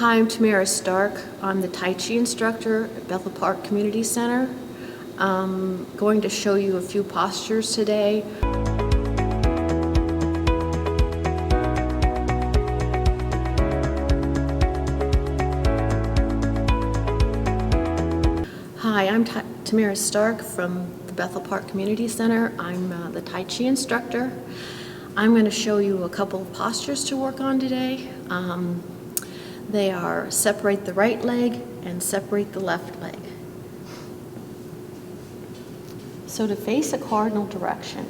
Hi, I'm Tamara Stark. I'm the Tai Chi instructor at Bethel Park Community Center. I'm going to show you a few postures today. Hi, I'm Tamara Stark from the Bethel Park Community Center. I'm the Tai Chi instructor. I'm going to show you a couple of postures to work on today. They are separate the right leg and separate the left leg. So to face a cardinal direction,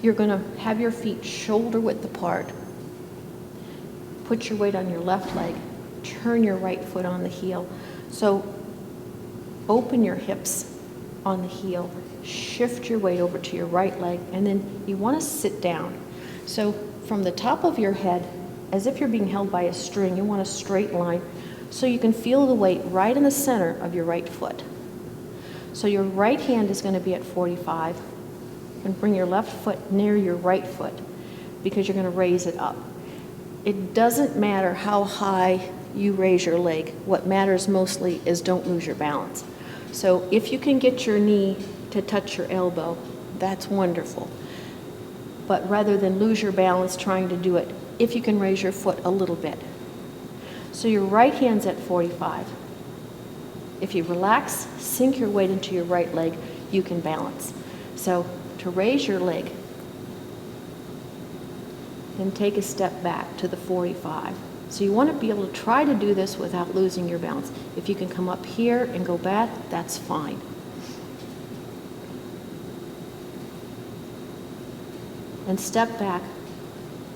you're going to have your feet shoulder width apart. Put your weight on your left leg. Turn your right foot on the heel. So open your hips on the heel. Shift your weight over to your right leg, and then you want to sit down. So from the top of your head, as if you're being held by a string, you want a straight line so you can feel the weight right in the center of your right foot. So your right hand is going to be at 45, and bring your left foot near your right foot because you're going to raise it up. It doesn't matter how high you raise your leg. What matters mostly is don't lose your balance. So if you can get your knee to touch your elbow, that's wonderful. But rather than lose your balance trying to do it, if you can raise your foot a little bit. So your right hand's at 45. If you relax, sink your weight into your right leg, you can balance. So to raise your leg, then take a step back to the 45. So you want to be able to try to do this without losing your balance. If you can come up here and go back, that's fine. And step back,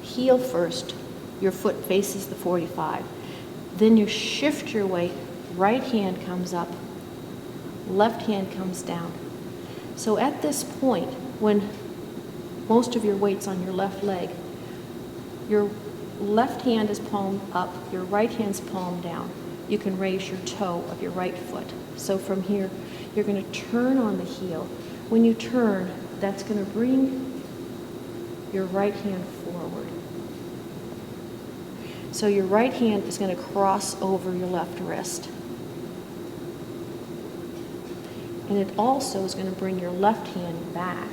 heel first, your foot faces the 45. Then you shift your weight, right hand comes up, left hand comes down. So at this point, when most of your weight's on your left leg, your left hand is palm up, your right hand's palm down. You can raise your toe of your right foot. So from here, you're going to turn on the heel. When you turn, that's going to bring your right hand forward. So your right hand is going to cross over your left wrist. And it also is going to bring your left hand back.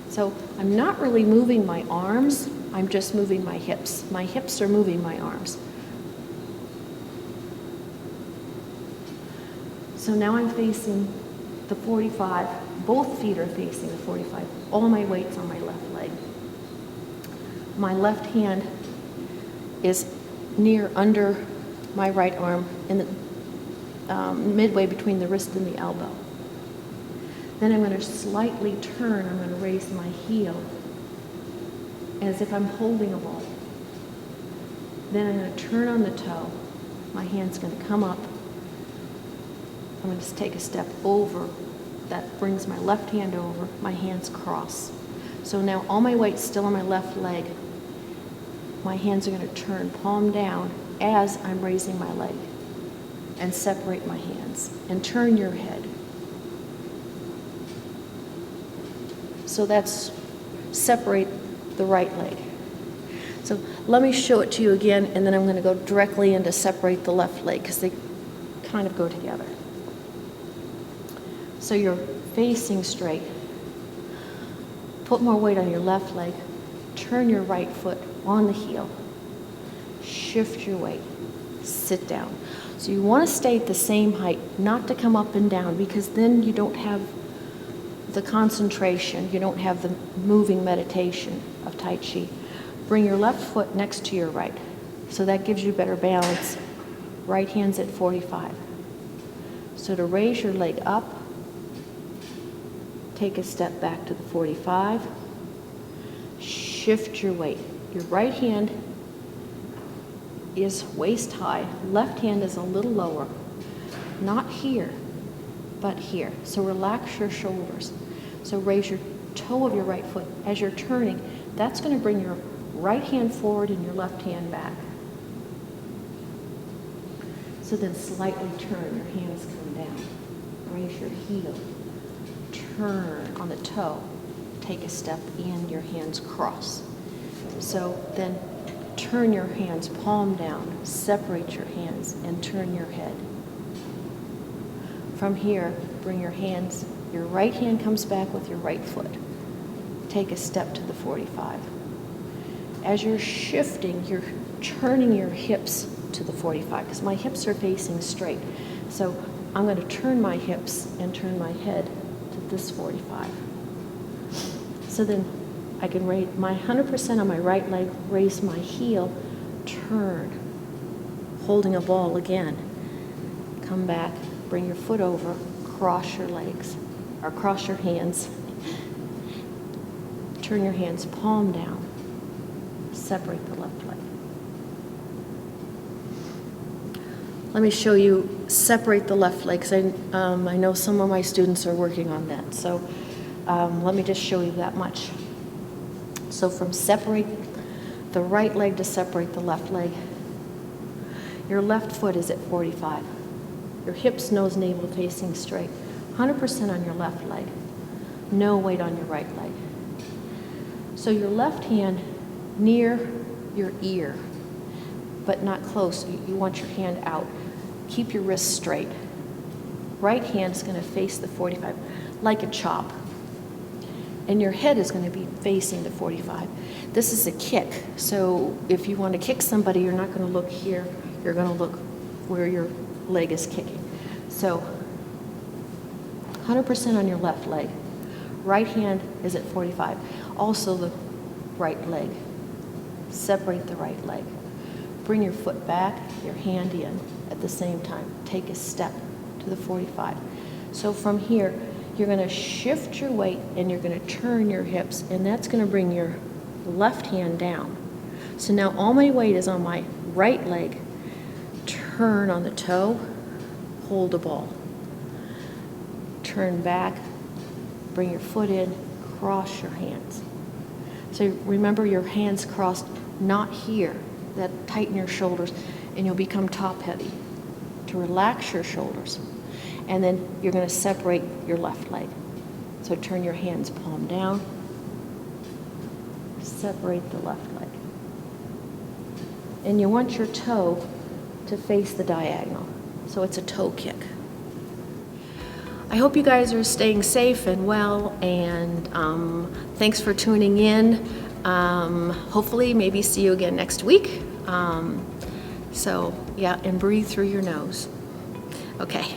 So I'm not really moving my arms, I'm just moving my hips. My hips are moving my arms. So now I'm facing the 45. Both feet are facing the 45. All my weight's on my left leg. My left hand is near under my right arm in the midway between the wrist and the elbow. Then I'm going to slightly turn. I'm going to raise my heel as if I'm holding a ball. Then I'm going to turn on the toe. My hand's going to come up. I'm going to take a step over. That brings my left hand over. My hands cross. So now all my weight's still on my left leg. My hands are going to turn palm down as I'm raising my leg. And separate my hands. And turn your head. So that's separate the right leg. So let me show it to you again, and then I'm going to go directly into separate the left leg because they kind of go together. So you're facing straight. Put more weight on your left leg. Turn your right foot on the heel. Shift your weight. Sit down. So you want to stay at the same height, not to come up and down, because then you don't have the concentration, you don't have the moving meditation of Tai Chi. Bring your left foot next to your right. So that gives you better balance. Right hand's at 45. So to raise your leg up, take a step back to the 45. Shift your weight. Your right hand is waist high. Left hand is a little lower. Not here, but here. So relax your shoulders. So raise your toe of your right foot as you're turning. That's going to bring your right hand forward and your left hand back. So then slightly turn. Your hands come down. Raise your heel. Turn on the toe. Take a step in. Your hands cross. So then turn your hands palm down, separate your hands, and turn your head. From here, bring your hands, your right hand comes back with your right foot. Take a step to the 45. As you're shifting, you're turning your hips to the 45, because my hips are facing straight. So I'm going to turn my hips and turn my head to this 45. So then I can raise my 100% on my right leg, raise my heel, turn, holding a ball again. Come back, bring your foot over, cross your legs, or cross your hands. Turn your hands palm down, separate the left leg. Let me show you separate the left leg, because I know some of my students are working on that. So let me just show you that much. So from separate the right leg to separate the left leg, your left foot is at 45. Your hips, nose, navel facing straight. 100% on your left leg. No weight on your right leg. So your left hand near your ear, but not close. You want your hand out. Keep your wrist straight. Right hand is going to face the 45 like a chop. And your head is going to be facing the 45. This is a kick. So if you want to kick somebody, you're not going to look here. You're going to look where your leg is kicking. So 100% on your left leg. Right hand is at 45. Also the right leg. Separate the right leg. Bring your foot back, your hand in at the same time. Take a step to the 45. So from here, you're going to shift your weight and you're going to turn your hips, and that's going to bring your left hand down. So now all my weight is on my right leg. Turn on the toe, hold a ball. Turn back, bring your foot in, cross your hands. So remember, your hands crossed, not here. That tighten your shoulders and you'll become top heavy. To relax your shoulders. And then you're going to separate your left leg. So turn your hands palm down. Separate the left leg. And you want your toe to face the diagonal. So it's a toe kick. I hope you guys are staying safe and well, and thanks for tuning in. Hopefully, maybe see you again next week. So yeah, and breathe through your nose. Okay.